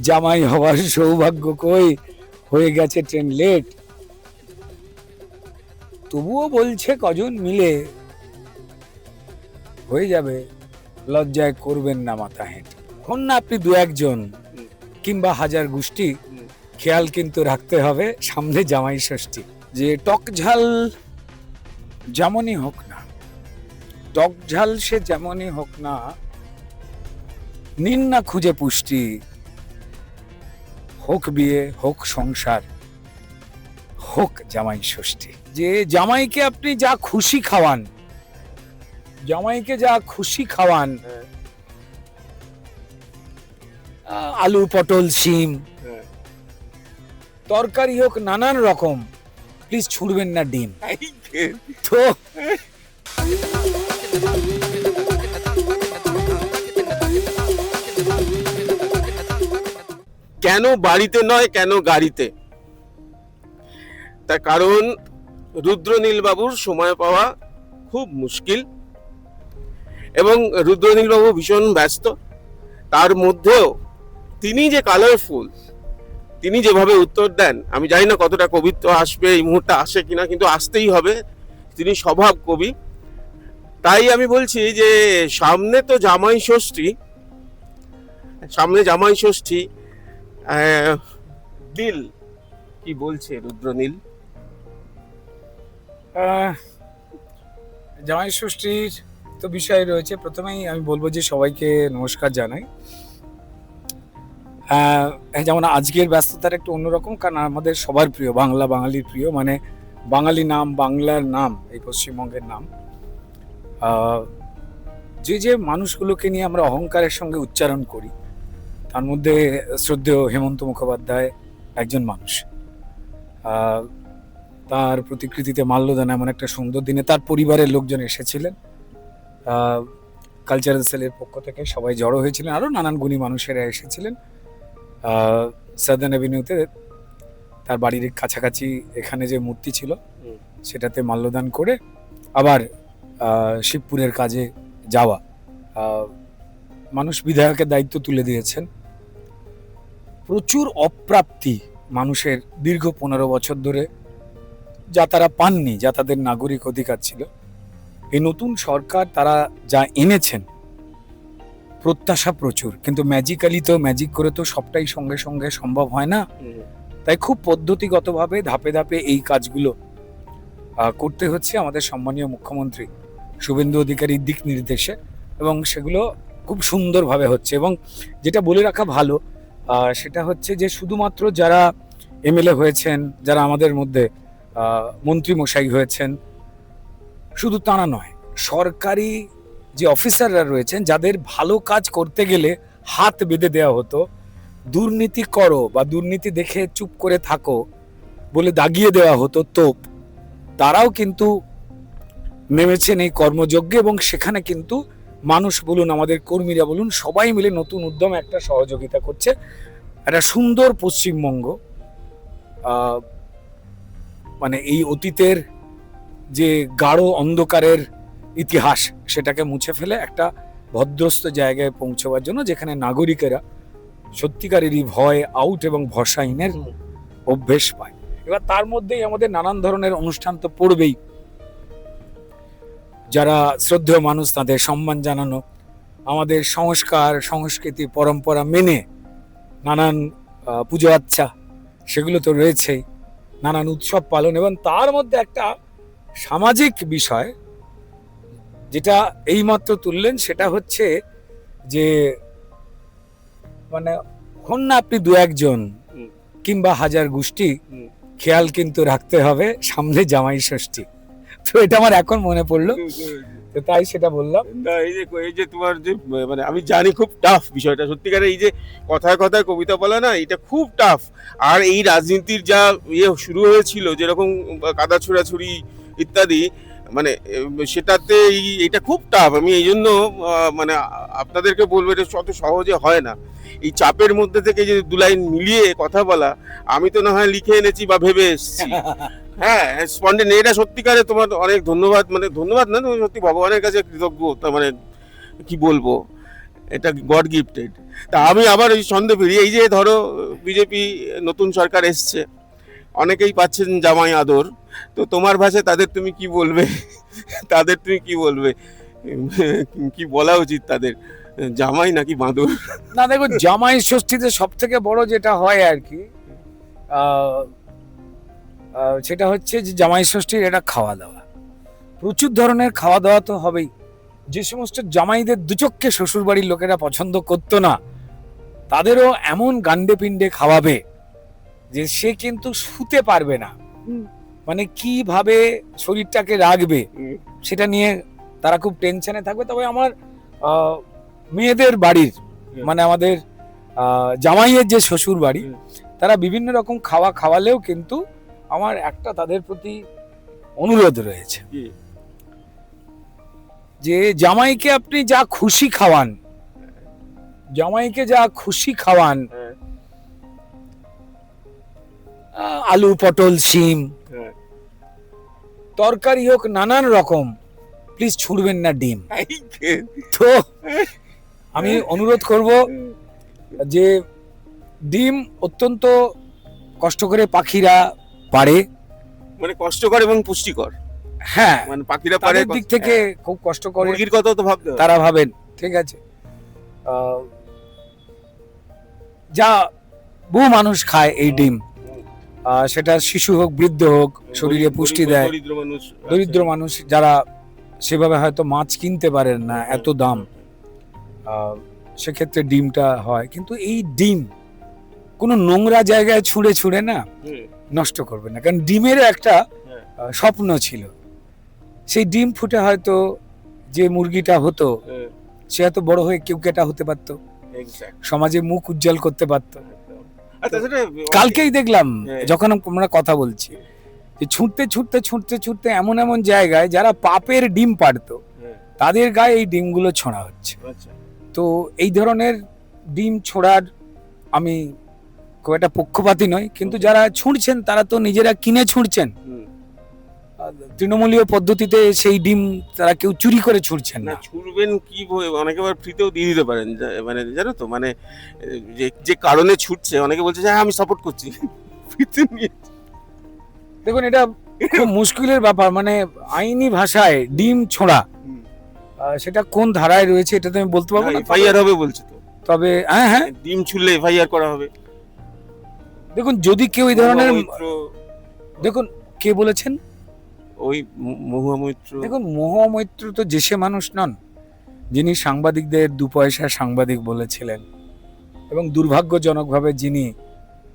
জামাই হওয়ার সৌভাগ্য কই, হয়ে গেছে ট্রেন লেট। তবুও বলছে কজন মিলে হয়ে যাবে, লজ্জায় করবেন না মাথা হেঁট। হন না আপনি দু একজন কিংবা হাজার গোষ্ঠী, খেয়াল কিন্তু রাখতে হবে সামনে জামাই ষষ্ঠী। যে টক ঝাল যেমনই হোক না, টক ঝাল সে যেমনই হোক না, নিন না খুঁজে পুষ্টি। হোক বিয়ে, হোক সংসার, হোক জামাই ষষ্ঠী। যে জামাইকে আপনি যা খুশি খাওয়ান, জামাইকে যা খুশি খাওয়ান, আলু পটল শিম তরকারি হোক নানান রকম, প্লিজ ছুড়বেন না ডিম। তো কেন বাড়িতে নয়, কেন গাড়িতে? তার কারণ রুদ্রনীল বাবুর সময় পাওয়া খুব মুশকিল এবং রুদ্রনীল বাবু ভীষণ ব্যস্ত। তার মধ্যেও তিনি যে কালারফুল, তিনি যেভাবে উত্তর দেন, আমি জানি না কতটা কবিত্ব আসবে এই মুহূর্তে, আসে কিনা, কিন্তু আসতেই হবে। তিনি স্বভাব কবি। তাই আমি বলছি যে সামনে তো জামাই ষষ্ঠী, সামনে জামাই ষষ্ঠী। দিল কি বলছে রুদ্রনীল? জামাই ষষ্ঠীর তো বিষয় রয়েছে। প্রথমেই আমি বলবো যে সবাইকে নমস্কার জানাই। যেমন আজকের ব্যস্ততার একটু অন্যরকম, কারণ আমাদের সবার প্রিয় বাংলা, বাঙালির প্রিয়, মানে বাঙালি নাম, বাংলার নাম, এই পশ্চিমবঙ্গের নাম। যে যে মানুষগুলোকে নিয়ে আমরা অহংকারের সঙ্গে উচ্চারণ করি, তার মধ্যে শ্রদ্ধেয় হেমন্ত মুখোপাধ্যায় একজন মানুষ। তার প্রতিকৃতিতে মাল্যদান এমন একটা সুন্দর দিনে তার পরিবারের লোকজন এসেছিলেন, কালচারাল সেলের পক্ষ থেকে সবাই জড়ো হয়েছিলেন, আরও নানান গুণী মানুষেরা এসেছিলেন। সাদার্ন অ্যাভিনিউতে তার বাড়ির কাছাকাছি এখানে যে মূর্তি ছিল সেটাতে মাল্যদান করে আবার শিবপুরের কাজে যাওয়া। মানুষ বিধায়কের দায়িত্ব তুলে দিয়েছেন। প্রচুর অপ্রাপ্তি মানুষের দীর্ঘ 15 বছর ধরে, যা তারা পাননি, যা তাদের নাগরিক অধিকার ছিল। এই নতুন সরকার তারা যা এনেছেন, প্রত্যাশা প্রচুর, কিন্তু ম্যাজিক্যালি তো ম্যাজিক করে তো সবটাই সঙ্গে সঙ্গে সম্ভব হয় না। তাই খুব পদ্ধতিগতভাবে ধাপে ধাপে এই কাজগুলো করতে হচ্ছে আমাদের সম্মানীয় মুখ্যমন্ত্রী শুভেন্দু অধিকারীর দিক নির্দেশে, এবং সেগুলো খুব সুন্দরভাবে হচ্ছে। এবং যেটা বলে রাখা ভালো, সেটা হচ্ছে যে শুধুমাত্র যারা এমএলএ হয়েছেন, যারা আমাদের মধ্যে মন্ত্রী মশাই হয়েছেন, শুধু তারা নয়, সরকারি যে অফিসাররা রয়েছেন, যাদের ভালো কাজ করতে গেলে হাত বেঁধে দেওয়া হতো, দুর্নীতি করো বা দুর্নীতি দেখে চুপ করে থাকো বলে দাগিয়ে দেওয়া হতো তোপ, তারাও কিন্তু নেমেছেন এই কর্মযজ্ঞে। এবং সেখানে কিন্তু মানুষ বলুন, আমাদের কর্মীরা বলুন, সবাই মিলে নতুন উদ্যমে একটা সহযোগিতা করছে। একটা সুন্দর পশ্চিমবঙ্গ, মানে এই অতীতের যে গাঢ় অন্ধকারের ইতিহাস, সেটাকে মুছে ফেলে একটা ভদ্রস্থ জায়গায় পৌঁছবার জন্য, যেখানে নাগরিকেরা সত্যিকারেরই ভয় আউট এবং ভরসাহীনের অভ্যেস পায়। এবার তার মধ্যেই আমাদের নানান ধরনের অনুষ্ঠান তো পড়বেই। যারা শ্রদ্ধেয় মানুষ তাদের সম্মান জানানো, আমাদের সংস্কার সংস্কৃতি পরম্পরা মেনে নানান পুজো আচ্ছা সেগুলো তো রয়েছেই, নানান উৎসব পালন, এবং তার মধ্যে একটা সামাজিক বিষয় যেটা এইমাত্র তুললেন, সেটা হচ্ছে যে মানে হন না আপনি দু একজন কিংবা হাজার গোষ্ঠী, খেয়াল কিন্তু রাখতে হবে সামনে জামাই ষষ্ঠী। তো এটা আমার এখন মনে পড়লো, তো তাই সেটা বললাম। না, এই যে তোমার যে মানে আমি জানি খুব টাফ বিষয়টা, সত্যিকারে এই যে কথায় কথায় কবিতা বলা না, এটা খুব টাফ। আর এই রাজনীতির যা শুরু হয়েছিল, যেরকম কাদা ছোড়াছুড়ি ইত্যাদি, মানে সেটাতে এটা খুব টাফ। আমি এই জন্য মানে আপনাদেরকে বলবো, এটা অত সহজে হয় না। এই চাপের মধ্যে থেকে যে দু লাইন মিলিয়ে কথা বলা, আমি তো না হয় লিখে এনেছি বা ভেবে এসেছি। হ্যাঁ, স্পন্ডেন, এটা সত্যিকারে তোমার অনেক ধন্যবাদ, মানে ধন্যবাদ না, তুমি সত্যি ভগবানের কাছে কৃতজ্ঞ। মানে কি বলবো, এটা গড গিফটেড। তা আমি আবার ওই সন্দেহ ফিরি, এই যে ধরো বিজেপি নতুন সরকার এসছে, অনেকেই পাচ্ছেন জামাই আদর, তো তোমার ভাষায় তাদের তুমি কি বলবে? তাদের তুমি কি বলবে? কি বলা উচিত তাদের, জামাই নাকি বাঁদর? না দেখো, জামাই ষষ্ঠীতে সব থেকে বড় যেটা হয় আর কি, সেটা হচ্ছে যে জামাই ষষ্ঠীর এটা খাওয়া দাওয়া, প্রচুর ধরনের খাওয়া দাওয়া তো হবেই। যে সমস্ত জামাইদের দুচক্ষে শ্বশুর বাড়ির লোকেরা পছন্দ করতো না, তাদেরও এমন গান্ডে পিণ্ডে খাওয়াবে যে সে কিন্তু শুতে পারবে না, মানে কিভাবে শরীরটাকে রাখবে সেটা নিয়ে তারা খুব টেনশনে থাকবে। তবে আমার মেয়েদের বাড়ির, মানে আমাদের জামাইয়ের যে শ্বশুর বাড়ি, তারা বিভিন্ন রকম খাওয়ালেও কিন্তু আমার একটা তাদের প্রতি অনুরোধ রয়েছে যে জামাইকে আপনি যা খুশি খাওয়ান, জামাইকে যা খুশি খাওয়ান, আলু পটল শিম তরকারি হোক নানান রকম, প্লিজ ছুড়বেন না ডিম। তো আমি অনুরোধ করব যে ডিম অত্যন্ত কষ্ট করে পাখিরা পারে, মানে কষ্টকর এবং পুষ্টিকর। হ্যাঁ, মানে পাখিরা পারে, দিক থেকে খুব কষ্ট করে, মুরগির কথা তো ভাবতে হবে। তারা ভাবেন, ঠিক আছে, যা বহু মানুষ খায় এই ডিম, সেটা শিশু হোক বৃদ্ধ হোক, শরীরে পুষ্টি দেয়। দরিদ্র মানুষ যারা সেভাবে হয়তো মাছ কিনতে পারেন না, এত দাম, সেক্ষেত্রে ডিমটা হয়। কিন্তু এই ডিম কোনো নোংরা জায়গায় ছুঁড়ে না নষ্ট করবে না, কারণ ডিমের একটা স্বপ্ন ছিল। সেই ডিম ফুটে হয়তো যে মুরগিটা হতো সে হয়তো বড় হয়ে কেউকেটা হতে পারতো, সমাজে মুখ উজ্জ্বল করতে পারতো। কালকেই দেখলাম যখন আমরা কথা বলছি যে ছুটতে এমন জায়গায় যারা পাপের ডিম পাড়তো তাদের গায়ে এই ডিমগুলো ছোঁড়া হচ্ছে। তো এই ধরনের ডিম ছোড়ার আমি খুব একটা পক্ষপাতী নই, কিন্তু যারা ছুঁড়ছেন তারা তো নিজেরা কিনে ছুঁড়ছেন, তৃণমূলীয় পদ্ধতিতে সেই ডিম তারা কেউ চুরি করে ছুঁড়ছেন না। ছুঁড়বেন কি, অনেকে আবার ফ্রিতেও দিয়ে দিতে পারেন, মানে জানো তো, মানে যে কারণে ছুটছে, অনেকে বলছে যে আমি সাপোর্ট করছি, ফ্রিতে নিয়ে। দেখুন, এটা খুব মুশকিলের ব্যাপার, মানে আইনি ভাষায় ডিম ছোঁড়া সেটা কোন ধারায় রয়েছে এটা তো আমি বলতে পারবো না। এফআইআর হবে বলছে তো, তবে হ্যাঁ, ডিম ছুঁড়লে এফআইআর করা হবে। দেখুন, যদি কেউ এই ধরনের, দেখুন কে বলেছেন ওই মহুয়া মৈত্র, দেখুন মহুয়া মৈত্র তো যে সে মানুষ নন যিনি সাংবাদিকদের দু পয়সা সাংবাদিক বলেছিলেন, এবং দুর্ভাগ্যজনকভাবে যিনি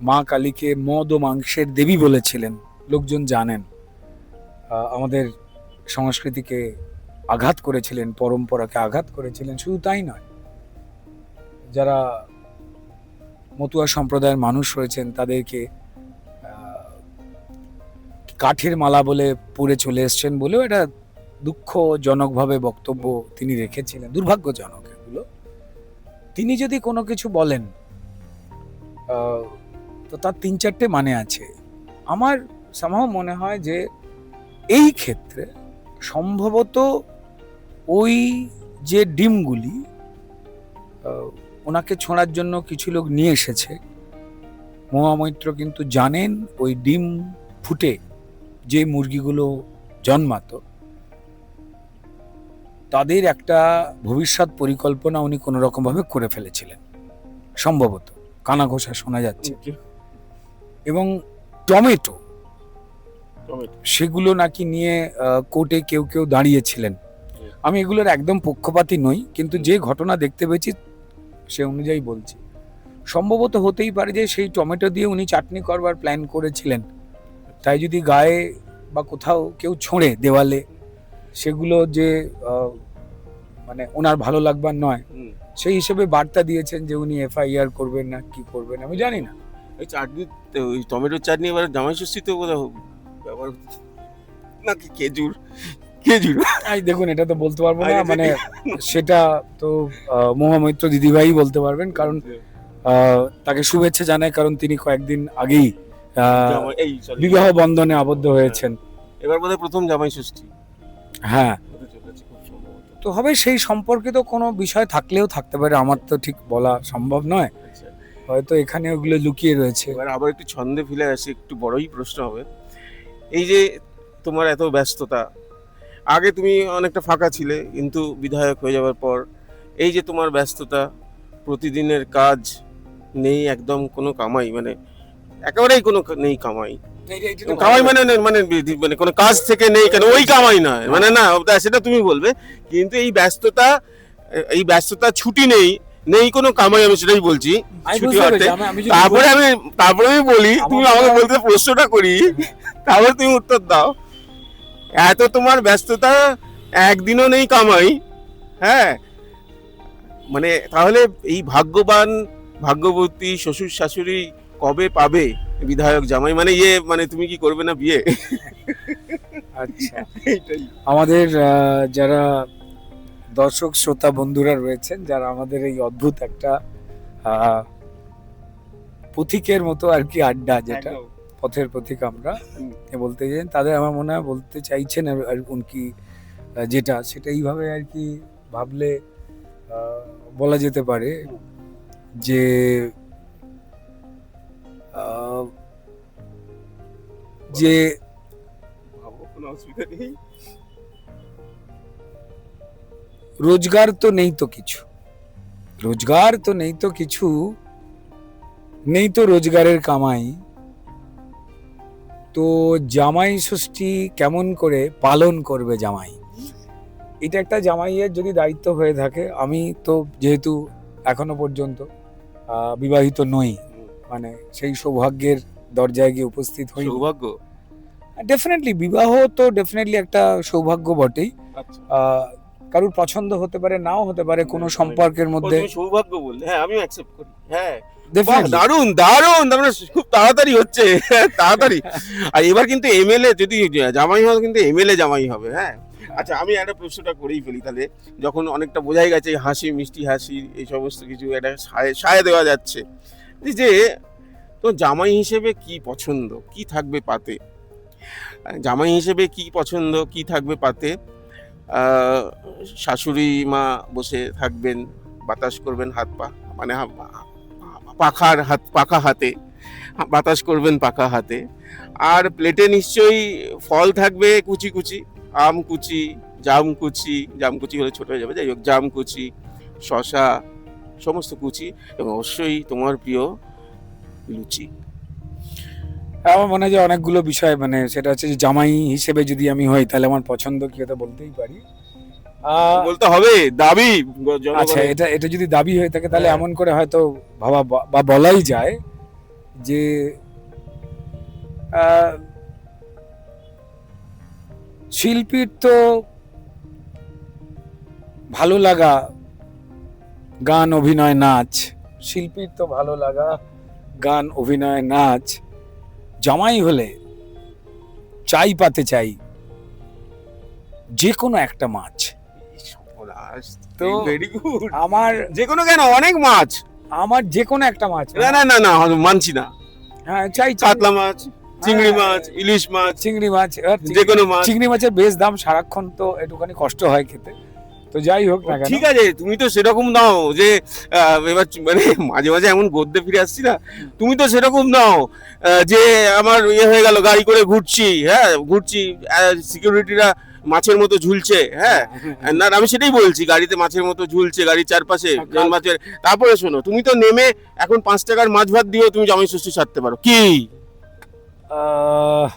মা কালীকে মদ ও মাংসের দেবী বলেছিলেন। লোকজন জানেন, আমাদের সংস্কৃতিকে আঘাত করেছিলেন, পরম্পরাকে আঘাত করেছিলেন। শুধু তাই নয়, যারা মতুয়া সম্প্রদায়ের মানুষ রয়েছেন তাদেরকে কাঠের মালা বলে পড়ে চলে এসছেন বলেও এটা দুঃখজনকভাবে বক্তব্য তিনি রেখেছিলেন। দুর্ভাগ্যজনক এগুলো। তিনি যদি কোনো কিছু বলেন তো তার ৩-৪টে মানে আছে। আমার সামহাও মনে হয় যে এই ক্ষেত্রে সম্ভবত ওই যে ডিমগুলি ওনাকে ছোঁড়ার জন্য কিছু লোক নিয়ে এসেছে, মহুয়া মৈত্র কিন্তু জানেন ওই ডিম ফুটে যে মুরগিগুলো জন্মাতো তাদের একটা ভবিষ্যৎ পরিকল্পনা উনি কোনো রকম ভাবে করে ফেলেছিলেন, সম্ভবত কানাঘোষা শোনা যাচ্ছে। এবং টমেটো সেগুলো নাকি নিয়ে কোর্টে কেউ দাঁড়িয়েছিলেন। আমি এগুলোর একদম পক্ষপাতী নই, কিন্তু যে ঘটনা দেখতে পেয়েছি সে অনুযায়ী বলছি। সম্ভবত হতেই পারে যে সেই টমেটো দিয়ে উনি চাটনি করবার প্ল্যান করেছিলেন, তাই যদি গায়ে বা কোথাও কেউ ছোঁড়ে দেওয়ালে, সেগুলো যে মানে ওনার ভালো লাগবার নয়, সেই হিসেবে বার্তা দিয়েছেন যে উনি এফআইআর করবেন না কি করবেন আমি জানি না। এই চাটনি, ওই টমেটোর চাটনি এবার জামাই ষষ্ঠীতে কোথাও ব্যবহার নাকি খেজুর? দেখুন, এটা তো বলতে পারবো না, মানে সেটা তো মহুয়া মৈত্র দিদিভাই বলতে পারবেন, কারণ তাকে শুভেচ্ছা জানায়, কারণ তিনি কয়েকদিন আগেই বিবাহ বন্ধনে আবদ্ধ হয়েছেন। এবার বোধহয় প্রথম জামাই ষষ্ঠী। হ্যাঁ, তো হবে সেই সম্পর্কিত কোনো বিষয় থাকলেও থাকতে পারে, আমার তো ঠিক বলা সম্ভব নয়, আচ্ছা, হয়তো এখানে ওগুলো লুকিয়ে রয়েছে। এবার আবার একটু ছন্দে ফিরে আসি, একটু বড়ই প্রশ্ন হবে। এই যে তোমার এত ব্যস্ততা, আগে তুমি অনেকটা ফাঁকা ছিলে, কিন্তু বিধায়ক হয়ে যাওয়ার পর এই যে তোমার ব্যস্ততা, প্রতিদিনের কাজ নেই, একদম কোনো কামাই, মানে একেবারেই কোনো নেই কামাই। কামাই মানে মানে মানে কোনো কাজ থেকে নেই, কেন ওই কামাই নয়, মানে না সেটা তুমি বলবে, কিন্তু এই ব্যস্ততা ছুটি নেই, নেই কোনো কামাই, আমি সেটাই বলছি আমি ছুটি বুঝতে অর্থে। পেরেছি, আমি যদি তারপরে বলি- আমি বলি, তুমি আমার আমাকে কথা- বলতে প্রশ্নটা করি, তারপরে তুমি উত্তর দাও। এত তোমার ব্যস্ততা, একদিনও নেই কামাই, হ্যাঁ, মানে তাহলে এই ভাগ্যবান ভাগ্যবতী শ্বশুর শাশুড়ি কবে পাবে বিধায়ক জামাই, মানে মানে তুমি কি করবে না বিয়ে? আচ্ছা, এইটাই। আমাদের যারা দর্শক শ্রোতা বন্ধুরা রয়েছেন, যারা আমাদের এই অদ্ভুত একটা আহ, পথিকের মতো আর কি আড্ডা, যেটা একদম। পথের পথিক আমরা হুম। বলতে চাই, তাদের আমার মনে হয় বলতে চাইছেন আর উনকি যেটা সেটা এইভাবে আর কি ভাবলে বলা যেতে পারে যে আহ, যে ভাবো, কোনো অসুবিধা নেই। রোজগার তো নেই তো কিছু, রোজগার তো নেই তো কিছু, নেই তো রোজগারের কামাই, তো জামাই ষষ্ঠী কেমন করে পালন করবে জামাই? এটা একটা জামাইয়ের যদি দায়িত্ব হয়ে থাকে, আমি তো যেহেতু এখনো পর্যন্ত বিবাহিত নই, মানে সেই সৌভাগ্যের দরজায় গিয়ে উপস্থিত হই, সৌভাগ্য। ডেফিনেটলি বিবাহ তো ডেফিনেটলি একটা সৌভাগ্য বটেই। আচ্ছা, আহ, কারোর পছন্দ হতে পারে, নাও হতে পারে কোনো সম্পর্কের মধ্যে, তুমি সৌভাগ্য বললে, হ্যাঁ আমিও অ্যাকসেপ্ট করি, হ্যাঁ। বাহ, ডেফিনেটলি। দারুণ দারুণ, তার মানে খুব তাড়াতাড়ি হচ্ছে, তাড়াতাড়ি। আর এবার কিন্তু এমএলএ যদি জামাই হয়, কিন্তু এমএলএ জামাই হবে, হ্যাঁ। আচ্ছা, আমি একটা প্রশ্নটা করেই ফেলি তাহলে, যখন অনেকটা বোঝাই গেছে এই হাসি মিষ্টি হাসি এই সমস্ত কিছু একটা সায় দেওয়া যাচ্ছে, এই যে তো জামাই হিসেবে কি পছন্দ, কি থাকবে পাতে? জামাই হিসেবে কি পছন্দ, কি থাকবে পাতে? শাশুড়ি মা বসে থাকবেন, বাতাস করবেন হাত পা, মানে পাখা হাতে বাতাস করবেন পাকা হাতে, আর প্লেটে নিশ্চয়ই ফল থাকবে কুচি কুচি, আম কুচি, জাম কুচি হলে ছোট হয়ে যাবে, যাই হোক, জাম কুচি, শশা, সমস্ত কুচি, এবং অবশ্যই তোমার প্রিয় লুচি। আমার মনে হয় যে অনেকগুলো বিষয়, মানে সেটা হচ্ছে যে জামাই হিসেবে যদি আমি হই তাহলে আমার পছন্দ কি হতে বলতেই পারি। বলতে হবে, দাবি আচ্ছা, জনগণের। এটা যদি দাবি হয়ে থাকে তাহলে হ্যাঁ। এমন করে হয়তো ভাবা বা বলাই যায় যে আহ, শিল্পীর তো ভালো লাগা গান অভিনয় নাচ, শিল্পীর তো ভালো লাগা গান অভিনয় নাচ, জামাই হলে চাই পাতে চাই যে কোনো একটা মাছ। তো ভেরি গুড। আমার যে কোনো কেন, অনেক মাছ। আমার যে কোনো একটা মাছ, না না না না, মানছি না। হ্যাঁ চাই, কাতলা মাছ, চিংড়ি হ্যাঁ, মাছ, ইলিশ মাছ, চিংড়ি মাছ, এবার যে কোনো মাছ। চিংড়ি মাছের বেশ দাম, সারাক্ষণ তো একটুখানি কষ্ট হয় খেতে, তো যাই হোক না কেন। ঠিক আছে, তুমি তো সেরকম নাও যে এবার মানে মাঝে মাঝে এমন গদ্যে ফিরে আসছি না, তুমি তো সেরকম নাও যে আমার ইয়ে হয়ে গেল, গাড়ি করে ঘুরছি, হ্যাঁ ঘুরছি, সিকিউরিটিরা মাছের মতো ঝুলছে, হ্যাঁ। না আমি সেটাই বলছি, গাড়িতে মাছের মতো ঝুলছে, গাড়ির চারপাশে মাছের। তারপরে শোনো, তুমি তো নেমে এখন 5 টাকার মাছ ভাত দিয়েও তুমি জামাই ষষ্ঠী সারতে পারো, কি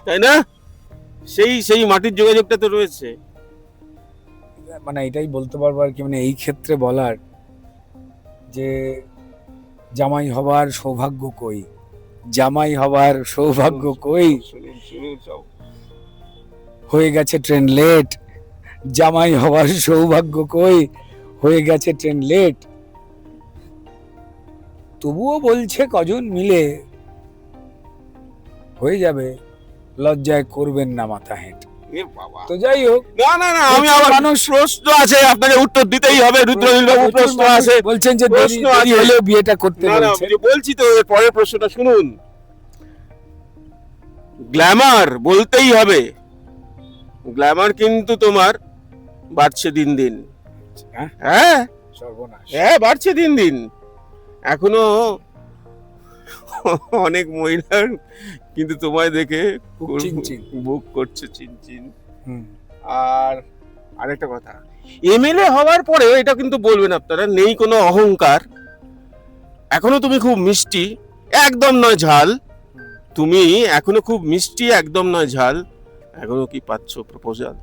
তাই না? সেই সেই মাটির যোগাযোগটা তো রয়েছে। মানে এটাই বলতে পারবো আর কি, মানে এই ক্ষেত্রে বলার যে জামাই হবার সৌভাগ্য কই, জামাই হবার সৌভাগ্য কই, শুনুন শুনুন সব। হয়ে গেছে ট্রেন লেট, জামাই হবার সৌভাগ্য কই, হয়ে গেছে ট্রেন লেট, তবুও বলছে কজন মিলে হয়ে যাবে, লজ্জায় করবেন না মাথা হেঁট। এ বাবা, তো যাই হোক, না না না, আমি আবার প্রশ্ন আছে, আপনাকে উত্তর দিতেই হবে, রুদ্রনীল বাবু, প্রশ্ন আছে। বলছেন যে প্রশ্ন দেরি আছে। হলেও বিয়েটা করতে না না, বলছেন। যে বলছি তো, এর পরের প্রশ্নটা শুনুন। গ্ল্যামার বলতেই হবে, গ্ল্যামার কিন্তু তোমার বাড়ছে দিন দিন, হ্যাঁ, হ্যাঁ সর্বনাশ। হ্যাঁ বাড়ছে দিন দিন। এখনো অনেক মহিলার কিন্তু তোমায় দেখে খুব চিনচিন। বুক করছে চিনচিন। হুম। আর আরেকটা কথা, এমএলএ হওয়ার পরেও এটা কিন্তু বলবেন আপনারা, নেই কোনো অহংকার, এখনো তুমি খুব মিষ্টি, একদম নয় ঝাল, তুমি এখনো খুব মিষ্টি, একদম নয় ঝাল। এখনো কি পাচ্ছ প্রপোজাল?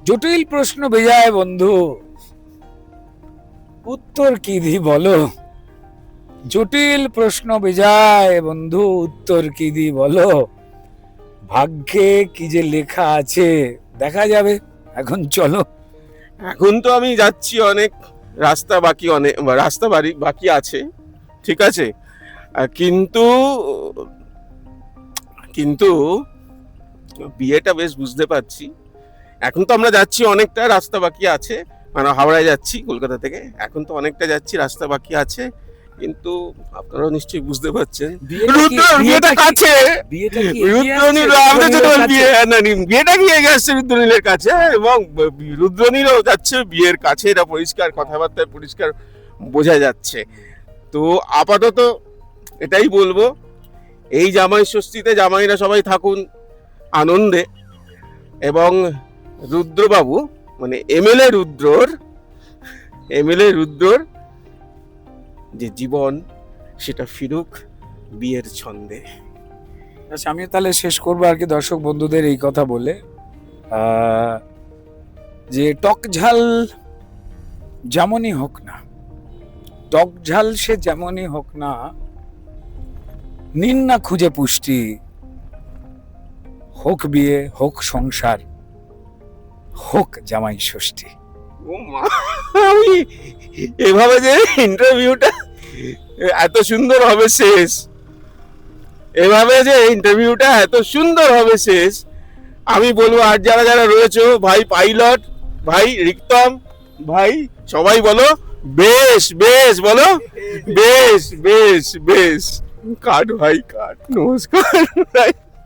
জটিল প্রশ্ন বেজায় বন্ধু, উত্তর কি দি বলো? জটিল প্রশ্ন বেজায় বন্ধু, উত্তর কি দি বলো? ভাগ্যে কি যে লেখা আছে দেখা যাবে, এখন চলো। এখন তো আমি যাচ্ছি, অনেক রাস্তা বাকি, অনেক রাস্তা বাকি আছে, ঠিক আছে, কিন্তু কিন্তু বিয়েটা বেশ বুঝতে পারছি। এখন তো আমরা যাচ্ছি, অনেকটা রাস্তা বাকি আছে, মানে হাওড়ায় যাচ্ছি কলকাতা থেকে, এখন তো অনেকটা যাচ্ছি, রাস্তা বাকি আছে, কিন্তু আপনারাও নিশ্চয়ই বুঝতে পারছেন বিয়েটা কাছে। বিয়েটা কি এগিয়ে আসছে রুদ্রনীলের কাছে, এবং রুদ্রনীলও যাচ্ছে বিয়ের কাছে, এটা পরিষ্কার, কথাবার্তায় পরিষ্কার বোঝা যাচ্ছে। তো আপাতত এটাই বলবো, এই জামাই ষষ্ঠীতে জামাইরা সবাই থাকুন আনন্দে, এবং রুদ্রবাবু মানে এমএলএ রুদ্রর যে জীবন, সেটা ফিরুক বিয়ের ছন্দে। আচ্ছা, আমি তাহলে শেষ করবো আর কি দর্শক বন্ধুদের এই কথা বলে, যে টক ঝাল যেমনই হোক না, টক ঝাল সে যেমনই হোক না, নিন না খুঁজে পুষ্টি, হোক বিয়ে, হোক সংসার, হোক জামাই ষষ্ঠী। ও মা, আমি এভাবে যে ইন্টারভিউটা এত সুন্দর হবে শেষ, এভাবে যে ইন্টারভিউটা এত সুন্দর হবে শেষ, আমি বলবো আর যারা যারা রয়েছে, ভাই পাইলট, ভাই রিক্তম, ভাই সবাই বলো বেশ বেশ, বলো বেশ বেশ বেশ, কাট ভাই কাট, নমস্কার।